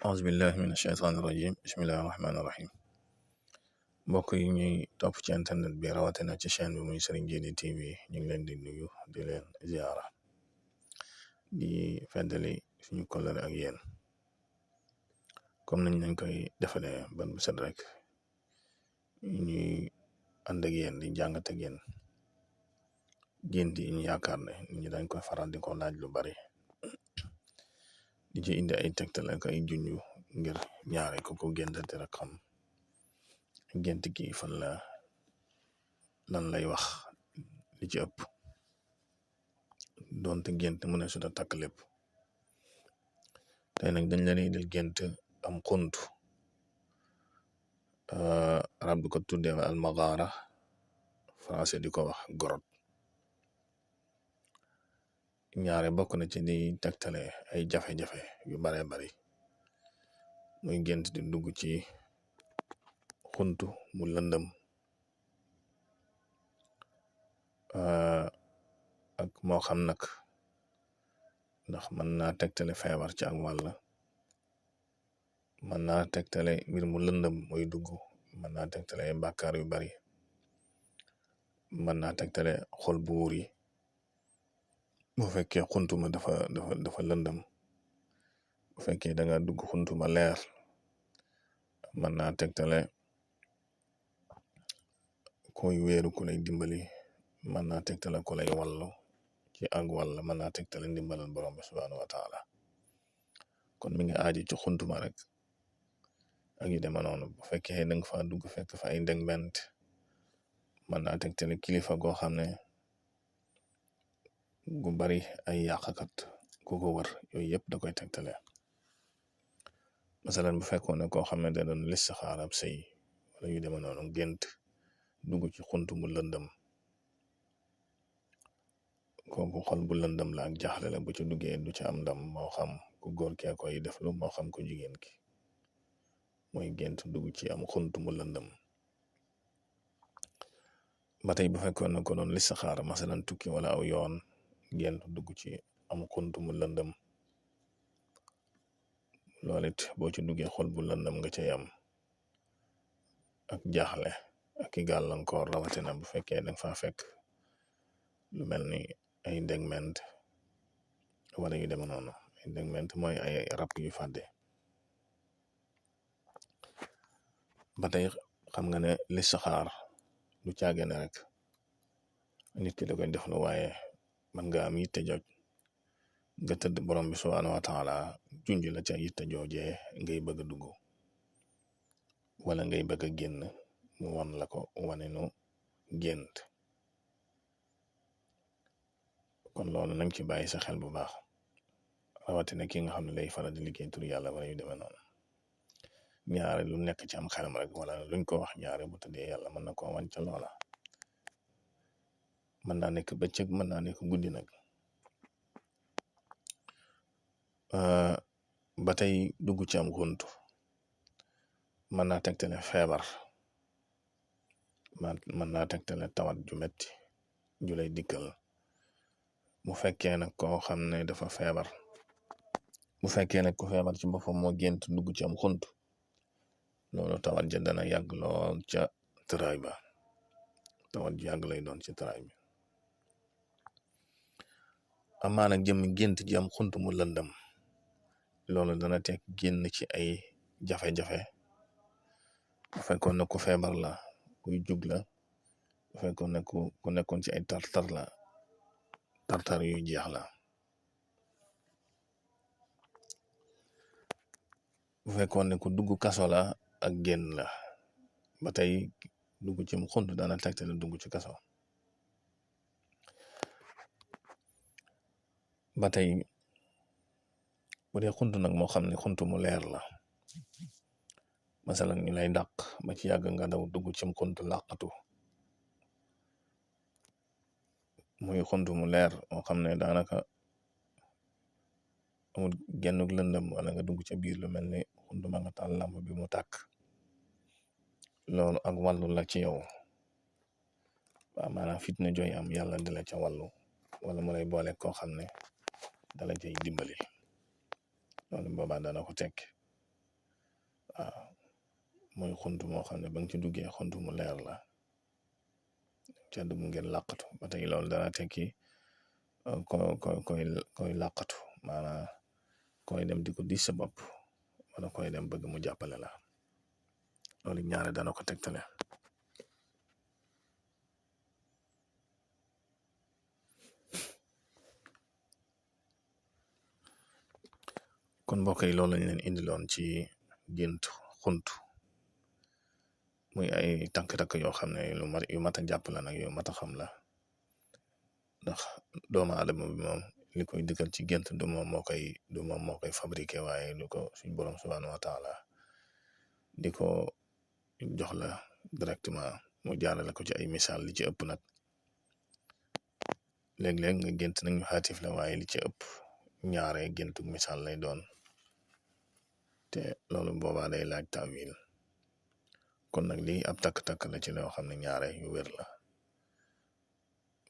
auzu billahi min asheytaani irajim bismillahi rahmaani rahim mbokk yi ñuy topp ci internet bi rawatina ci chaîne bi muy Serigne Djily TV ñu ngi leen di nuyu di leen ziara di feddali suñu kóllëre ak yéen comme nañ lañ koy defalee ban bu set rek ñuy ànd ak yéen di jàngat ak yéen gént yi ñu yaakaar ne nit ñi dañ koy faral di ko laaj lu bari di ci indi ay tegtal ak ay junju ngir ñaare ko géntati rek xam gént gi fan la lan lay wax li ci ëpp doonte gént mu ne suta takk lépp tey nag dañ leen indil gént am xunt arab di ko tuddee al magaara français di ko wax gorot ñaare bokk na ci di tegtale ay jafe-jafe yu baree bari muy gént di dugg ci xuntu mu lëndëm ak moo xam nag ndax mën naa tegtale feebar ci ak wàll mën naa tegtale mbir mu lëndëm muy dugg mën naa tegtale ay bàkkaar yu bari mën naa tegtale xol bu wuur yi bu fekkee xuntu ma dafa lëndëm bu fekkee da nga dugg xuntu ma leer mën naa tegtale koy wéeru ku lay dimbali mën naa tegtale ku lay wallu ci ak wàll mën naa tegtale ndimbalal borom bi subhaanahu wa taala kon mi ngi aaji ci xuntuma rek ak yu dema noonu bu fekkee da nga fa dugg fekk fa ay ndegment mën naa tegtale kilifa goo xam ne gu bari ay yàqkat ku ko wër yooyu yëpp da koy tegtale masalan bu fekkoon ne koo xam ne da doon listixaar ab sëy wala yu dema noonu gént dugg ci xunt mu lëndëm kooku xol bu lëndëm la ak jaaxle la bu ci duggee du ci am ndam moo xam ku góor kee koy def lu moo xam ku jigéen ki mooy gént dugg ci am xunt mu lëndëm ba tey bu fekkoon ne ko doon listixaar masalan tukki wala aw yoon gént dugg ci am xunt mu lëndëm loolu it boo ci duggee xol bu lëndëm nga cay am ak jaaxle ak i gàllankoor rawatina bu fekkee danga fa fekk lu mel ni ay ndegment wala yu deme noonu ay ndegment mooy ay rab yu fàdde ba tey xam nga ne listixaar du caagene rek nit ki da koy def lu waaye man nga am yitte joj nga tëdd borom bi subhaanahu wa taala junj la ca yitte joojee ngay bëgg a dugg wala ngay bëgg a génn mu wan la ko wane nu gént kon loolu nañ ci bàyyi sa xel bu baax rawatina ki nga xam ne lay faral di liggéey tur yàlla wala yu demee noonu ñaare lu nekk ci am xelam rek wala luñ ko wax ñaare bu tëddee yàlla mën na koo wan ca loola mën naa nekk bëccëg mën naa nekk guddi nag ba tey dugg ci am xunt mën naa tegtale feebar mën naa tegtale tawat ju metti ju lay dikkal bu fekkee nag koo xam ne dafa feebar bu fekkee nag ku feebar ci boppam moo gént dugg ci am xunt loolu tawat ja dana yàgg lool ca tëraay ba tawat ju yàgg lay doon ci tëraay bi amaa nag jëmmi gént ji am xunt mu lëndëm loolu dana teg génn ci ay jafe-jafe bu fekkoon ne ku feebar la kuy jug la bu fekkoon ne ku nekkoon ci ay tartar la tartar yu jeex la bu fekkoon ne ku dugg kaso la ak génn la ba tey dugg ci mu xunt dana tegtale dugg ci kaso ba tey bu dee xunt nag moo xam ne xunt mu leer la masalan ñu lay dàq ba ci yàgg nga daw dugg ci mu xunt làqatu muy xunt mu leer moo xam ne daanaka amul gennuk lëndëm wala nga dugg ca biir lu mel ni xunt ma nga taal lamp bi mu tàkk loolu ak wàllu la ci yow waaw maanaam fitna jooy am yàlla di la ca wàllu wala mu lay boole koo xam ne dala cay dimbali loolu boobaa dana ko tekk waaw mooy xunt moo xam ne ba nga ci duggee xunt mu leer la ca dugg ngeen làqatu ba tey loolu dana tekki koy làqatu maanaam koy dem di ko dis sa bopp wala koy dem bëgg mu jàppale la loolu ñaare dana ko tegtale. kon mbokk yi loolu lañ leen indiloon ci gént xunt muy ay takk-takk yoo xam ne yu mat a jàpp la nag yu mat a xam la ndax doomu aadama bi moom li koy dikkal ci gént du moom moo koy fabriqué waaye du ko suñ borom subhanahu wa taala di ko jox la directement mu jaarale ko ci ay misaal li ci ëpp nag léeg-léeg nga gént nag ñu xaatif la waaye li ci ëpp ñaare géntu misaal lay doon te loolu boobaa day laaj tawil kon nag lii ab takk-takk la ci loo xam ne ñaare yu wér la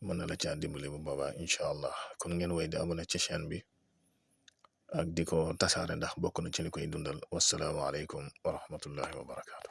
mën na la caa dimbali bu boobaa incha allah kon ngeen wéy di abonné ci chaîne bi ak di ko tasaare ndax bokk na ci li koy dundal wassalaamu aleykum wa rahmatullahi wa barakaatu.